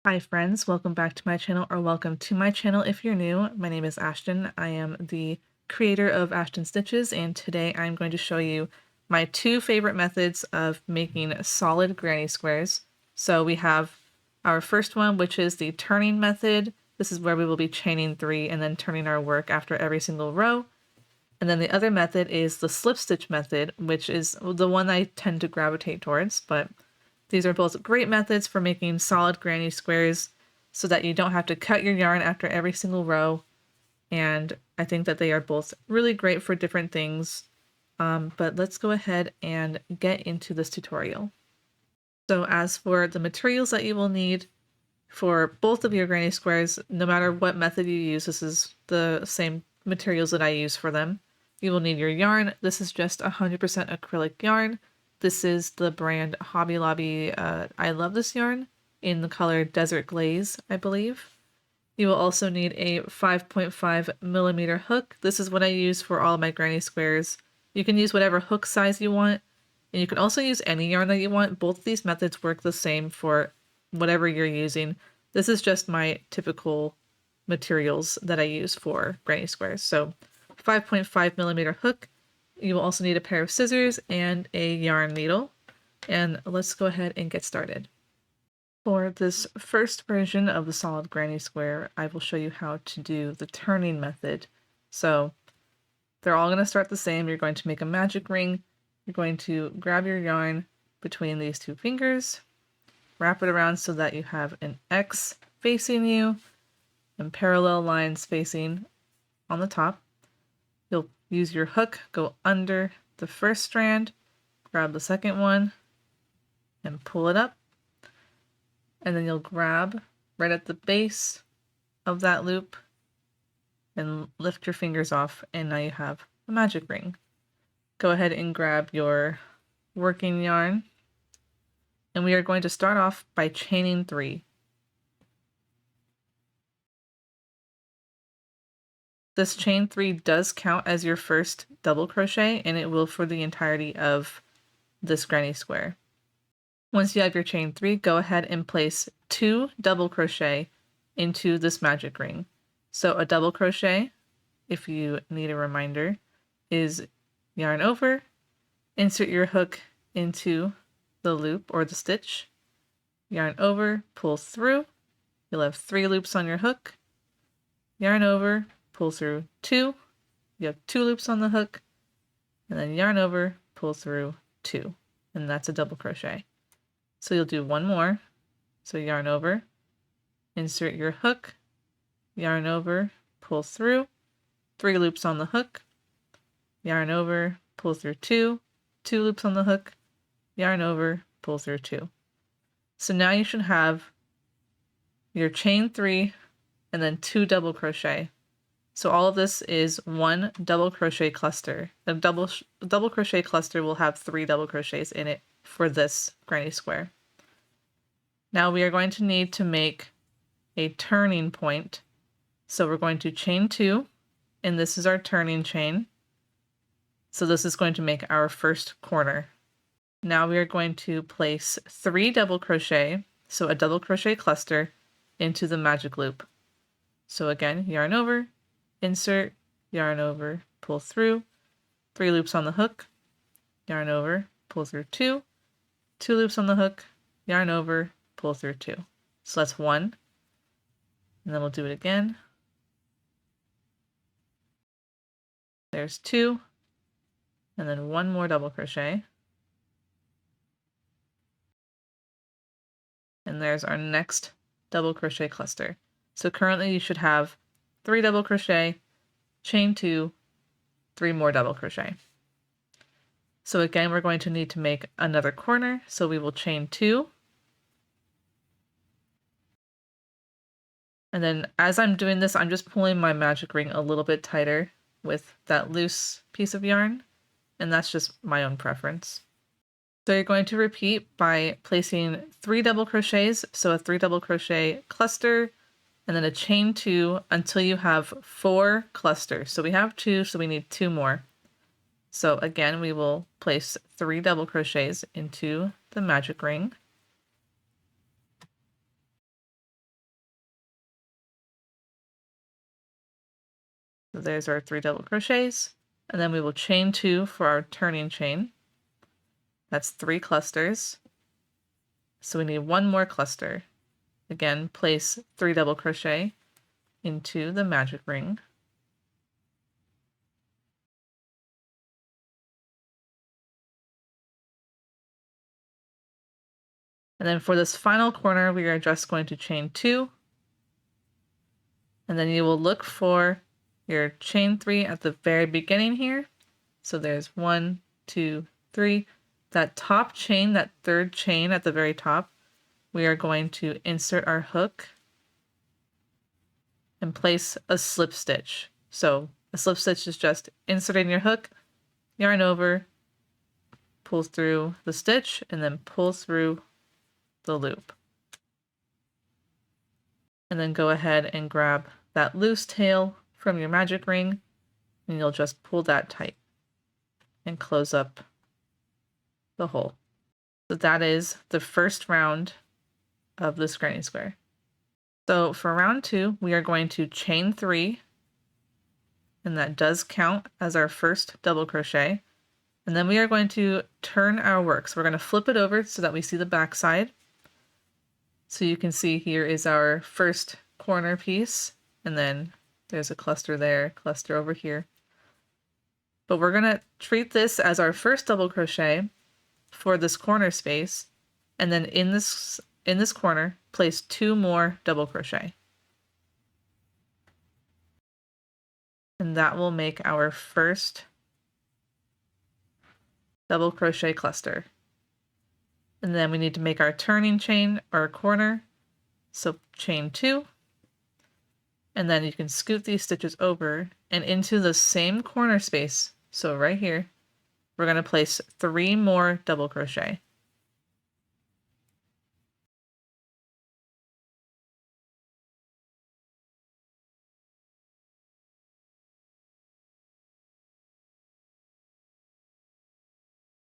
Hi friends, welcome back to my channel, or welcome to my channel if you're new. My name is Ashten. I am the creator of AshtenStitches, and today I'm going to show you my two favorite methods of making solid granny squares. So we have our first one, which is the turning method. This is where we will be chaining 3 and then turning our work after every single row. And then the other method is the slip stitch method, which is the one I tend to gravitate towards, but these are both great methods for making solid granny squares so that you don't have to cut your yarn after every single row. And I think that they are both really great for different things. But let's go ahead and get into this tutorial. So as for the materials that you will need for both of your granny squares, no matter what method you use, this is the same materials that I use for them. You will need your yarn. This is just 100% acrylic yarn. This is the brand Hobby Lobby. I love this yarn in the color Desert Glaze, I believe. You will also need a 5.5 millimeter hook. This is what I use for all of my granny squares. You can use whatever hook size you want, and you can also use any yarn that you want. Both of these methods work the same for whatever you're using. This is just my typical materials that I use for granny squares. So 5.5 millimeter hook. You will also need a pair of scissors and a yarn needle. And let's go ahead and get started. For this first version of the solid granny square, I will show you how to do the turning method. So they're all going to start the same. You're going to make a magic ring. You're going to grab your yarn between these two fingers, wrap it around so that you have an X facing you and parallel lines facing on the top. You'll use your hook, go under the first strand, grab the second one, and pull it up. And then you'll grab right at the base of that loop and lift your fingers off, and now you have a magic ring. Go ahead and grab your working yarn, and we are going to start off by chaining 3. This chain 3 does count as your first double crochet, and it will for the entirety of this granny square. Once you have your chain 3, go ahead and place 2 double crochet into this magic ring. So a double crochet, if you need a reminder, is yarn over, insert your hook into the loop or the stitch, yarn over, pull through. You'll have 3 loops on your hook, yarn over, pull through 2. You have 2 loops on the hook, and then yarn over, pull through 2, and that's a double crochet. So you'll do one more. So yarn over, insert your hook, yarn over, pull through, 3 loops on the hook, yarn over, pull through 2, 2 loops on the hook, yarn over, pull through 2. So now you should have your chain 3 and then 2 double crochet. So all of this is one double crochet cluster. A double crochet cluster will have 3 double crochets in it for this granny square. Now we are going to need to make a turning point. So we're going to chain 2, and this is our turning chain. So this is going to make our first corner. Now we are going to place 3 double crochet, so a double crochet cluster, into the magic loop. So again, yarn over, insert, yarn over, pull through, 3 loops on the hook, yarn over, pull through 2, 2 loops on the hook, yarn over, pull through 2. So that's 1, and then we'll do it again. There's 2, and then 1 more double crochet. And there's our next double crochet cluster. So currently you should have 3 double crochet, chain 2, 3 more double crochet. So again, we're going to need to make another corner. So we will chain 2. And then as I'm doing this, I'm just pulling my magic ring a little bit tighter with that loose piece of yarn. And that's just my own preference. So you're going to repeat by placing 3 double crochets. So a 3 double crochet cluster, and then a chain 2 until you have 4 clusters. So we have 2, so we need 2 more. So again, we will place 3 double crochets into the magic ring. So there's our 3 double crochets, and then we will chain 2 for our turning chain. That's 3 clusters. So we need 1 more cluster. Again, place 3 double crochet into the magic ring. And then for this final corner, we are just going to chain 2. And then you will look for your chain 3 at the very beginning here. So there's 1, 2, 3. That top chain, that third chain at the very top, we are going to insert our hook and place a slip stitch. So a slip stitch is just inserting your hook, yarn over, pull through the stitch, and then pull through the loop. And then go ahead and grab that loose tail from your magic ring, and you'll just pull that tight and close up the hole. So that is the first round of this granny square. So for round 2, we are going to chain 3, and that does count as our first double crochet. And then we are going to turn our work. So we're going to flip it over so that we see the back side. So you can see here is our first corner piece, and then there's a cluster there, cluster over here. But we're going to treat this as our first double crochet for this corner space, and then in this corner, place 2 more double crochet. And that will make our first double crochet cluster. And then we need to make our turning chain or corner. So chain 2. And then you can scoot these stitches over and into the same corner space. So right here, we're going to place 3 more double crochet.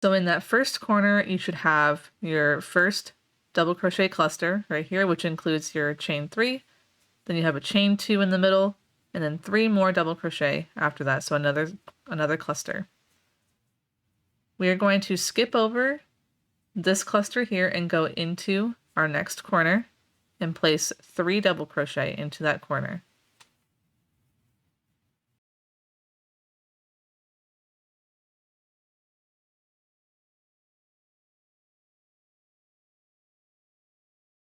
So in that first corner, you should have your first double crochet cluster right here, which includes your chain 3. Then you have a chain 2 in the middle, and then 3 more double crochet after that, so another cluster. We are going to skip over this cluster here and go into our next corner and place 3 double crochet into that corner.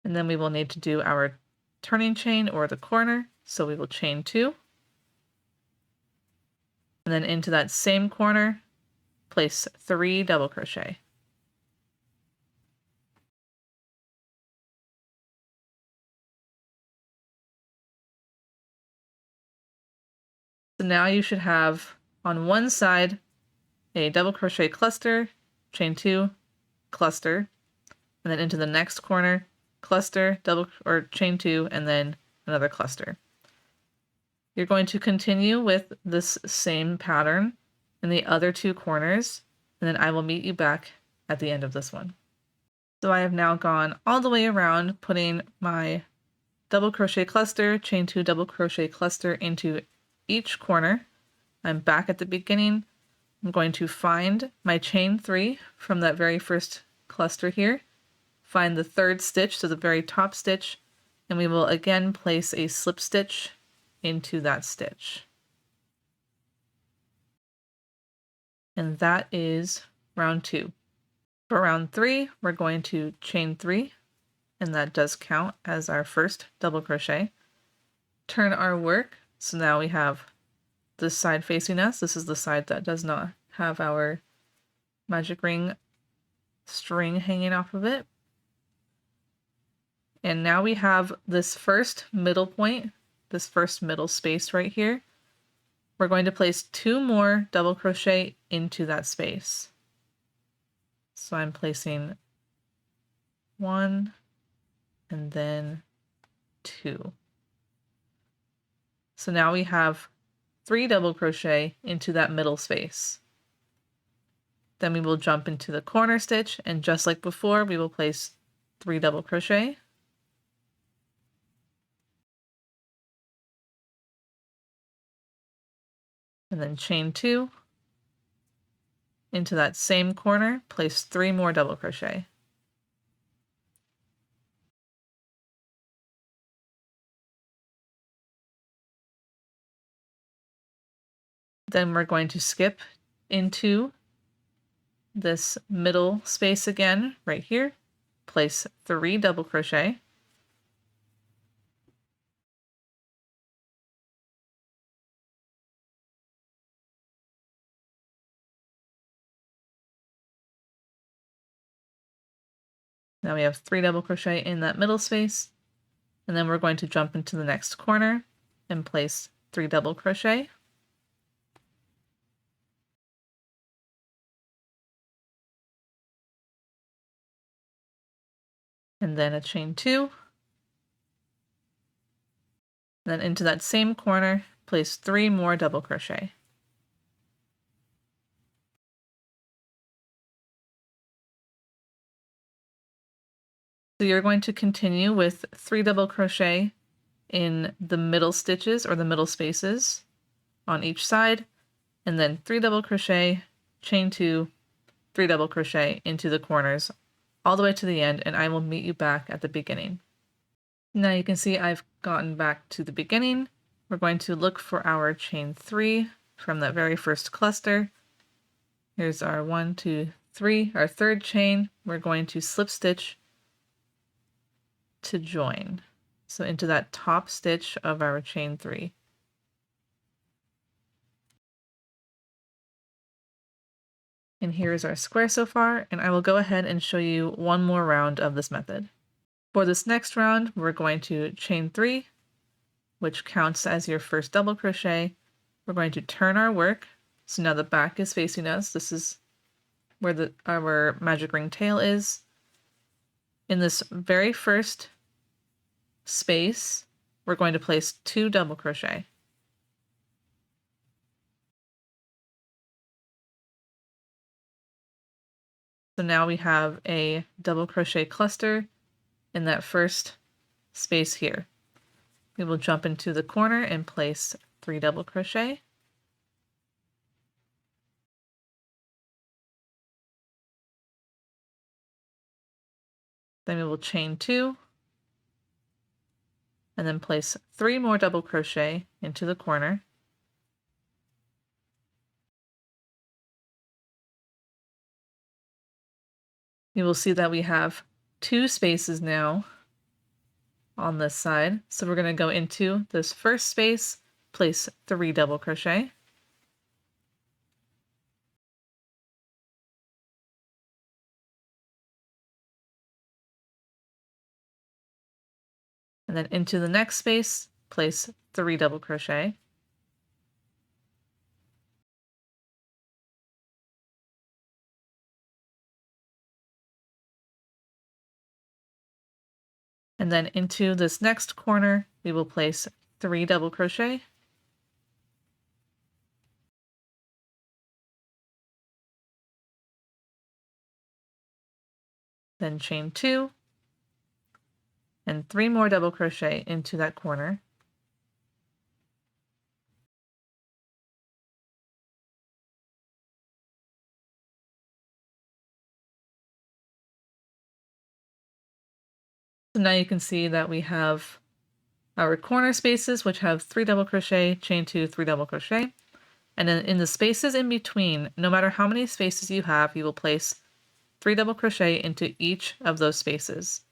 And then we will need to do our turning chain or the corner. So we will chain 2. And then into that same corner, place 3 double crochet. So now you should have on one side a double crochet cluster, chain 2, cluster, and then into the next corner, cluster, double or chain 2, and then another cluster. You're going to continue with this same pattern in the other 2 corners, and then I will meet you back at the end of this one. So I have now gone all the way around, putting my double crochet cluster, chain 2 double crochet cluster into each corner. I'm back at the beginning. I'm going to find my chain 3 from that very first cluster here, find the 3rd stitch, so the very top stitch, and we will again place a slip stitch into that stitch. And that is round 2. For round 3, we're going to chain 3, and that does count as our first double crochet. Turn our work, so now we have this side facing us. This is the side that does not have our magic ring string hanging off of it. And now we have this first middle point, this first middle space right here. We're going to place 2 more double crochet into that space. So I'm placing 1 and then 2. So now we have 3 double crochet into that middle space. Then we will jump into the corner stitch, and just like before, we will place 3 double crochet. and then chain 2. Into that same corner, place 3 more double crochet. Then we're going to skip into this middle space again, right here. Place 3 double crochet. Now we have 3 double crochet in that middle space, and then we're going to jump into the next corner and place 3 double crochet. And then a chain 2. Then into that same corner, place 3 more double crochet. So you're going to continue with 3 double crochet in the middle stitches or the middle spaces on each side, and then 3 double crochet, chain 2, 3 double crochet into the corners all the way to the end, and I will meet you back at the beginning. Now you can see I've gotten back to the beginning. We're going to look for our chain 3 from that very first cluster. Here's our 1, 2, 3, our third chain. We're going to slip stitch to join. So into that top stitch of our chain 3. And here's our square so far, and I will go ahead and show you one more round of this method. For this next round, we're going to chain 3, which counts as your first double crochet. We're going to turn our work. So now the back is facing us. This is where our magic ring tail is. In this very first space, we're going to place 2 double crochet. So now we have a double crochet cluster in that first space here. We will jump into the corner and place 3 double crochet. Then we will chain 2, and then place 3 more double crochet into the corner. You will see that we have 2 spaces now on this side. So we're going to go into this first space, place 3 double crochet. And then into the next space, place 3 double crochet. And then into this next corner, we will place 3 double crochet. Then chain 2, and 3 more double crochet into that corner. So now you can see that we have our corner spaces, which have 3 double crochet, chain 2, 3 double crochet. And then in the spaces in between, no matter how many spaces you have, you will place 3 double crochet into each of those spaces.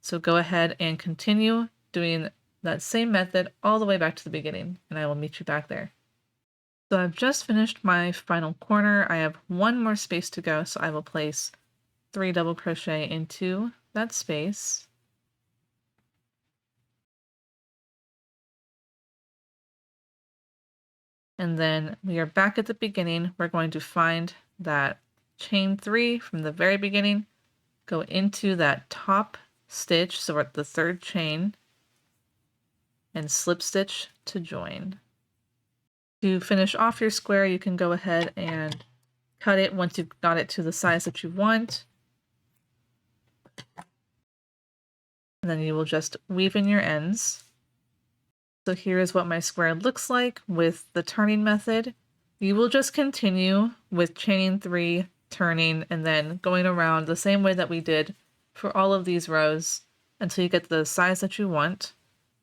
So go ahead and continue doing that same method all the way back to the beginning, and I will meet you back there. So I've just finished my final corner. I have 1 more space to go, so I will place 3 double crochet into that space. And then we are back at the beginning. We're going to find that chain 3 from the very beginning, go into that top stitch, so we're at the 3rd chain, and slip stitch to join. To finish off your square, you can go ahead and cut it once you've got it to the size that you want. And then you will just weave in your ends. So here is what my square looks like with the turning method. You will just continue with chaining 3, turning, and then going around the same way that we did for all of these rows until you get the size that you want.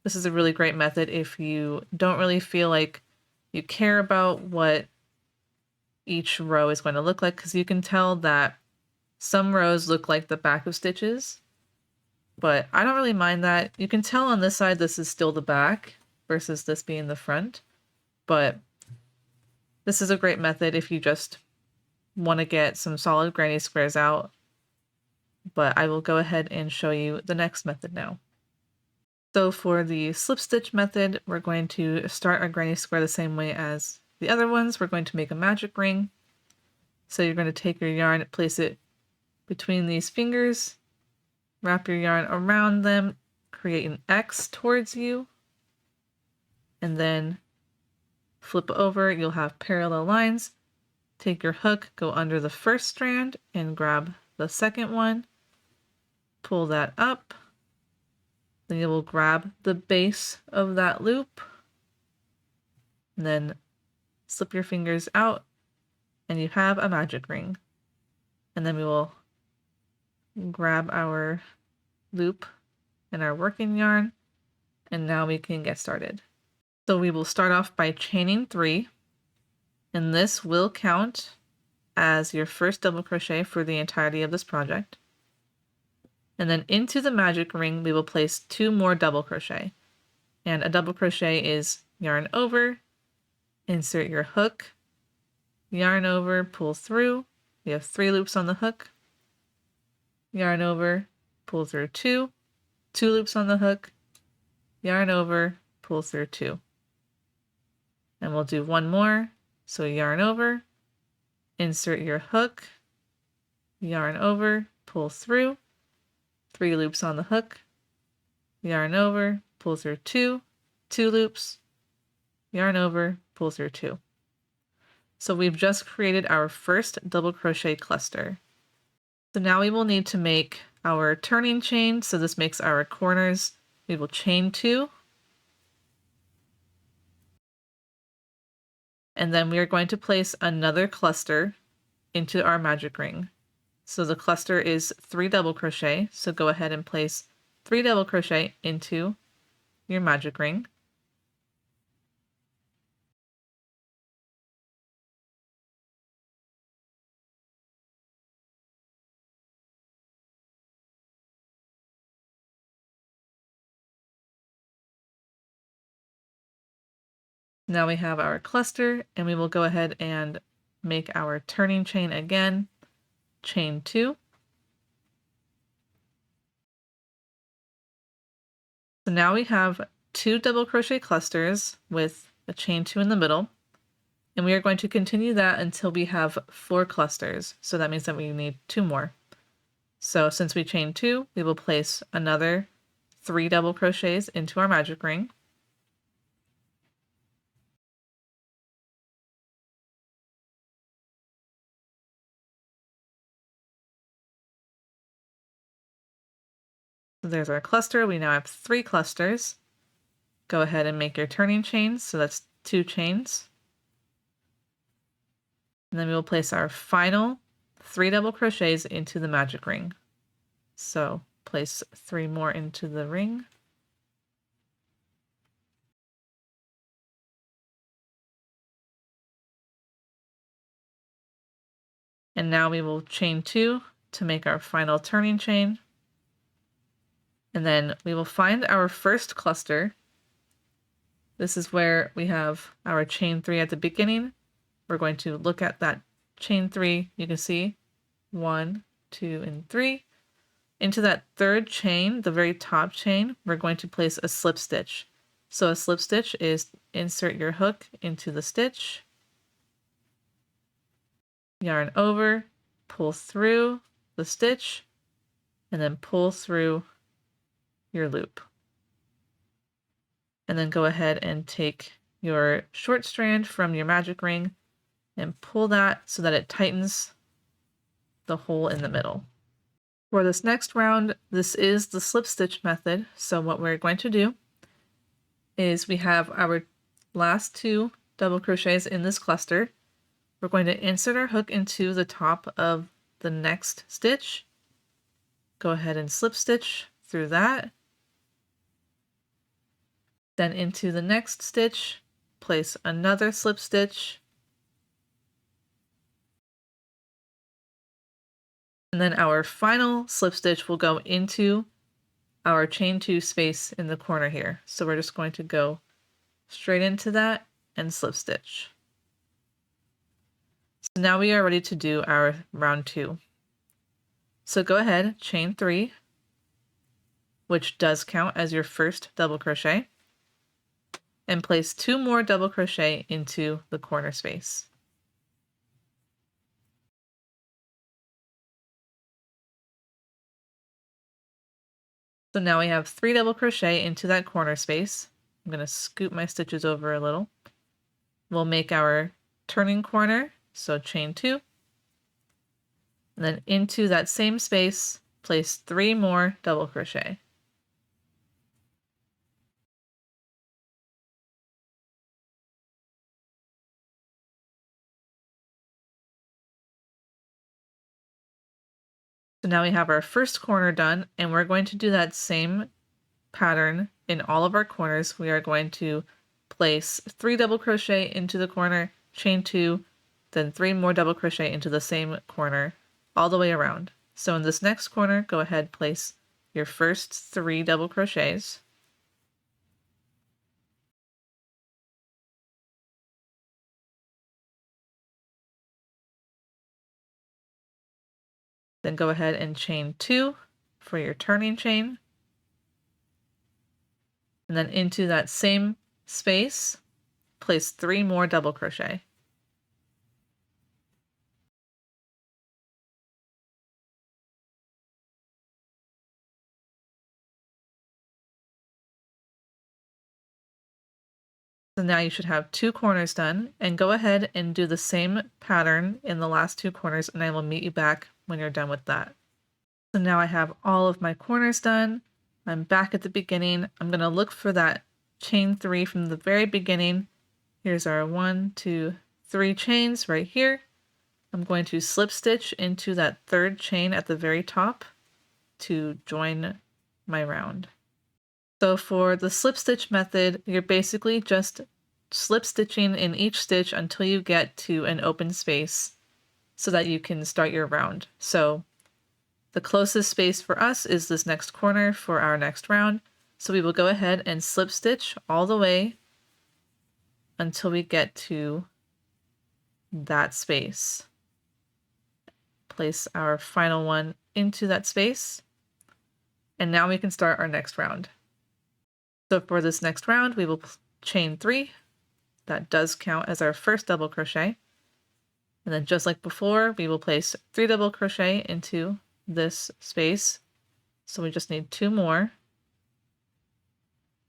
This is a really great method if you don't really feel like you care about what each row is going to look like, because you can tell that some rows look like the back of stitches, but I don't really mind that. You can tell on this side this is still the back versus this being the front, but this is a great method if you just want to get some solid granny squares out. But I will go ahead and show you the next method now. So for the slip stitch method, we're going to start our granny square the same way as the other ones. We're going to make a magic ring. So you're going to take your yarn, place it between these fingers, wrap your yarn around them, create an X towards you, and then flip over. You'll have parallel lines. Take your hook, go under the first strand, and grab the second one. Pull that up. Then you will grab the base of that loop, and then slip your fingers out, and you have a magic ring. And then we will grab our loop and our working yarn, and now we can get started. So we will start off by chaining 3, and this will count as your first double crochet for the entirety of this project. And then into the magic ring, we will place 2 more double crochet. And a double crochet is yarn over, insert your hook, yarn over, pull through. We have 3 loops on the hook, yarn over, pull through 2, 2 loops on the hook, yarn over, pull through 2. And we'll do 1 more. So yarn over, insert your hook, yarn over, pull through, 3 loops on the hook, yarn over, pull through 2, 2 loops, yarn over, pull through 2. So we've just created our first double crochet cluster. So now we will need to make our turning chain. So this makes our corners. We will chain 2. And then we are going to place another cluster into our magic ring. So the cluster is 3 double crochet. So go ahead and place 3 double crochet into your magic ring. Now we have our cluster, and we will go ahead and make our turning chain again, chain 2. So now we have 2 double crochet clusters with a chain 2 in the middle, and we are going to continue that until we have 4 clusters. So that means that we need 2 more. So since we chained 2, we will place another 3 double crochets into our magic ring. So there's our cluster. We now have 3 clusters. Go ahead and make your turning chains. So that's 2 chains. And then we will place our final 3 double crochets into the magic ring. So place 3 more into the ring. And now we will chain 2 to make our final turning chain. And then we will find our first cluster. This is where we have our chain 3 at the beginning. We're going to look at that chain 3. You can see 1, 2, and 3. Into that third chain, the very top chain, we're going to place a slip stitch. So a slip stitch is insert your hook into the stitch, yarn over, pull through the stitch, and then pull through your loop. And then go ahead and take your short strand from your magic ring and pull that so that it tightens the hole in the middle. For this next round, this is the slip stitch method. So what we're going to do is we have our last 2 double crochets in this cluster. We're going to insert our hook into the top of the next stitch. Go ahead and slip stitch through that. Then into the next stitch, place another slip stitch. And then our final slip stitch will go into our chain 2 space in the corner here. So we're just going to go straight into that and slip stitch. So now we are ready to do our round 2. So go ahead, chain 3, which does count as your first double crochet, and place 2 more double crochet into the corner space. So now we have 3 double crochet into that corner space. I'm going to scoot my stitches over a little. We'll make our turning corner, so chain 2, and then into that same space, place 3 more double crochet. So now we have our first corner done, and we're going to do that same pattern in all of our corners. We are going to place 3 double crochet into the corner, chain 2, then 3 more double crochet into the same corner all the way around. So in this next corner, go ahead, place your first 3 double crochets. Then go ahead and chain 2 for your turning chain. And then into that same space, place 3 more double crochet. So now you should have 2 corners done, and go ahead and do the same pattern in the last 2 corners, and I will meet you back when you're done with that. So now I have all of my corners done. I'm back at the beginning. I'm going to look for that chain 3 from the very beginning. Here's our 1, 2, 3 chains right here. I'm going to slip stitch into that 3rd chain at the very top to join my round. So for the slip stitch method, you're basically just slip stitching in each stitch until you get to an open space so that you can start your round. So the closest space for us is this next corner for our next round. So we will go ahead and slip stitch all the way until we get to that space. Place our final one into that space. And now we can start our next round. So for this next round, we will chain 3. That does count as our first double crochet. And then just like before, we will place 3 double crochet into this space. So we just need 2 more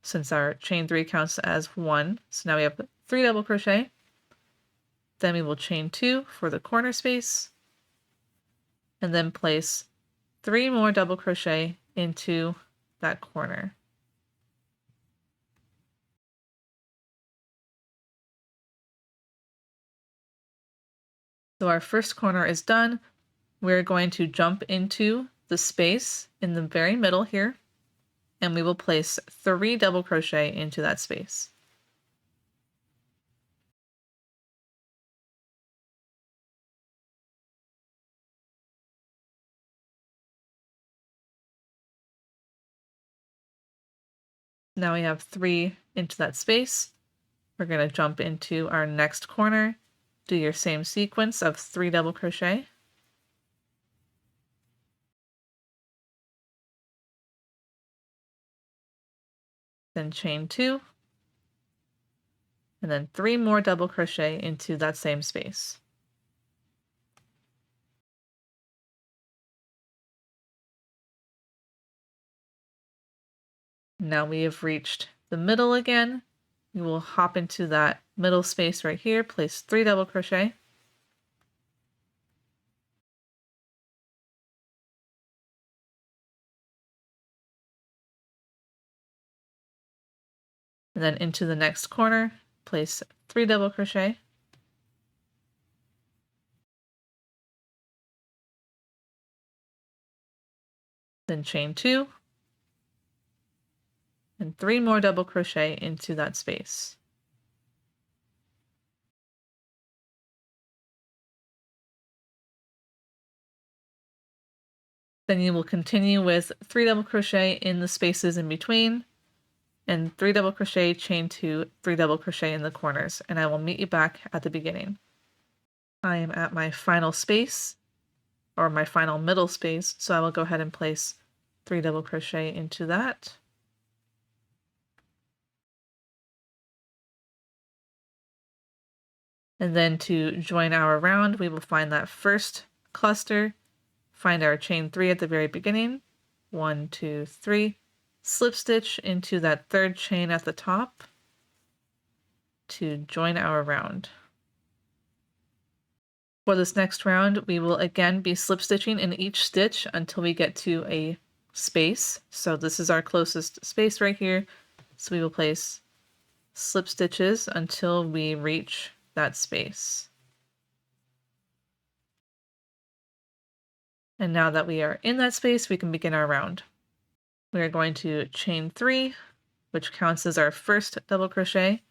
since our chain 3 counts as 1. So now we have 3 double crochet. Then we will chain 2 for the corner space and then place 3 more double crochet into that corner. So our first corner is done. We're going to jump into the space in the very middle here, and we will place 3 double crochet into that space. Now we have 3 into that space. We're going to jump into our next corner, do your same sequence of 3 double crochet. Then chain 2, and then 3 more double crochet into that same space. Now we have reached the middle again. We will hop into that middle space right here, place 3 double crochet. And then into the next corner, place 3 double crochet. Then chain 2, and 3 more double crochet into that space. Then you will continue with 3 double crochet in the spaces in between, and 3 double crochet, chain 2, 3 double crochet in the corners, and I will meet you back at the beginning. I am at my final space, or my final middle space, so I will go ahead and place 3 double crochet into that. And then to join our round, we will find that first cluster, find our chain 3 at the very beginning, 1, 2, 3, slip stitch into that third chain at the top to join our round. For this next round, we will again be slip stitching in each stitch until we get to a space. So this is our closest space right here. So we will place slip stitches until we reach that space. And now that we are in that space, we can begin our round. We are going to chain 3, which counts as our first double crochet.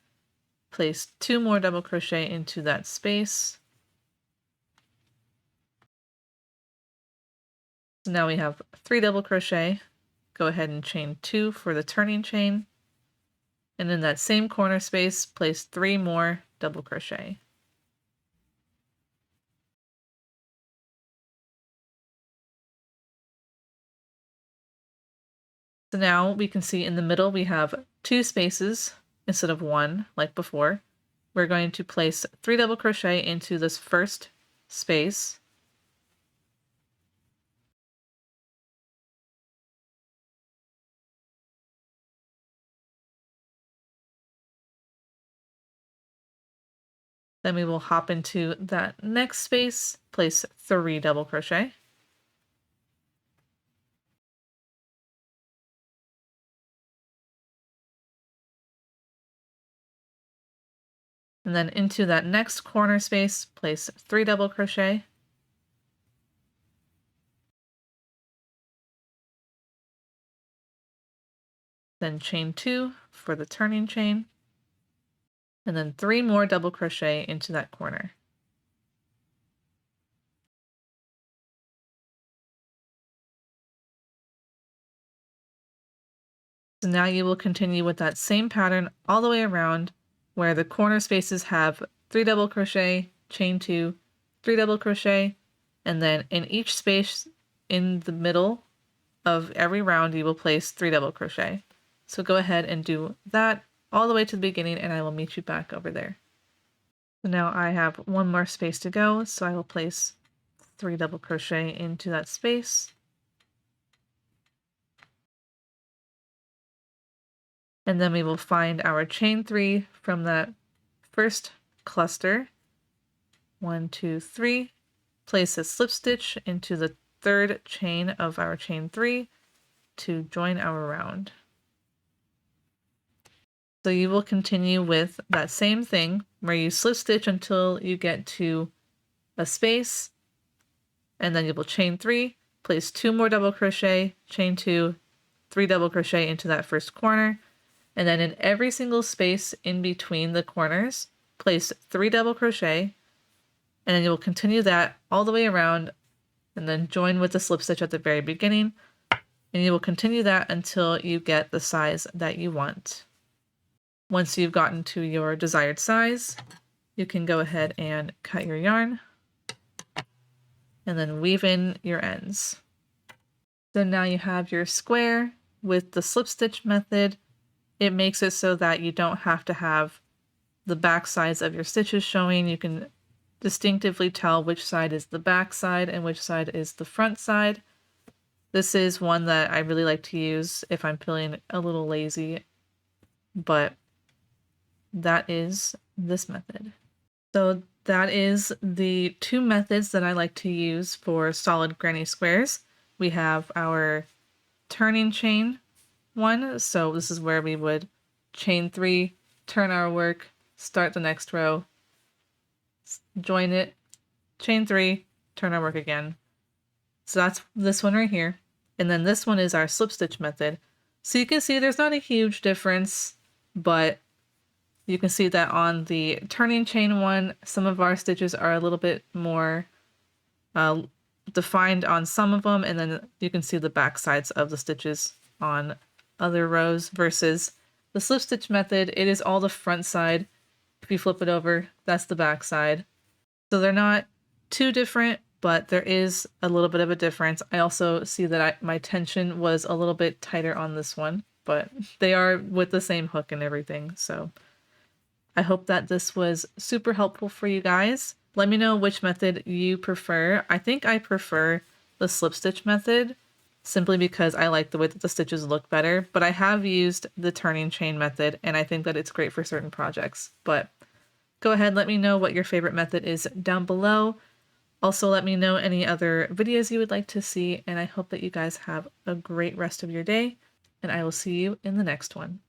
Place 2 more double crochet into that space. So now we have 3 double crochet. Go ahead and chain 2 for the turning chain. And in that same corner space, place 3 more double crochet. So now we can see in the middle we have 2 spaces instead of 1 like before. We're going to place 3 double crochet into this first space. Then we will hop into that next space, place 3 double crochet. And then into that next corner space, place 3 double crochet. Then chain 2 for the turning chain. And then 3 more double crochet into that corner. So now you will continue with that same pattern all the way around, where the corner spaces have 3 double crochet, chain 2, 3 double crochet, and then in each space in the middle of every round you will place 3 double crochet. So go ahead and do that all the way to the beginning, and I will meet you back over there. So now I have 1 more space to go, so I will place 3 double crochet into that space. And then we will find our chain 3 from that first cluster. 1, 2, 3. Place a slip stitch into the third chain of our chain 3 to join our round. So you will continue with that same thing where you slip stitch until you get to a space, and then you will chain 3, place 2 more double crochet, chain 2, 3 double crochet into that first corner, and then in every single space in between the corners, place 3 double crochet, and then you will continue that all the way around, and then join with the slip stitch at the very beginning, and you will continue that until you get the size that you want. Once you've gotten to your desired size, you can go ahead and cut your yarn and then weave in your ends. So now you have your square with the slip stitch method. It makes it so that you don't have to have the back sides of your stitches showing. You can distinctively tell which side is the back side and which side is the front side. This is one that I really like to use if I'm feeling a little lazy, but that is this method. So that is the 2 methods that I like to use for solid granny squares. We have our turning chain one, so this is where we would chain 3, turn our work, start the next row, join it, chain 3, turn our work again. So that's this one right here. And then this one is our slip stitch method. So you can see there's not a huge difference, but you can see that on the turning chain one, some of our stitches are a little bit more defined on some of them, and then you can see the back sides of the stitches on other rows, versus the slip stitch method, it is all the front side. If you flip it over, that's the back side. So they're not too different, but there is a little bit of a difference. I also see that my tension was a little bit tighter on this one, but they are with the same hook and everything. So I hope that this was super helpful for you guys. Let me know which method you prefer. I think I prefer the slip stitch method simply because I like the way that the stitches look better, but I have used the turning chain method and I think that it's great for certain projects. But go ahead, let me know what your favorite method is down below. Also, let me know any other videos you would like to see, and I hope that you guys have a great rest of your day, and I will see you in the next one.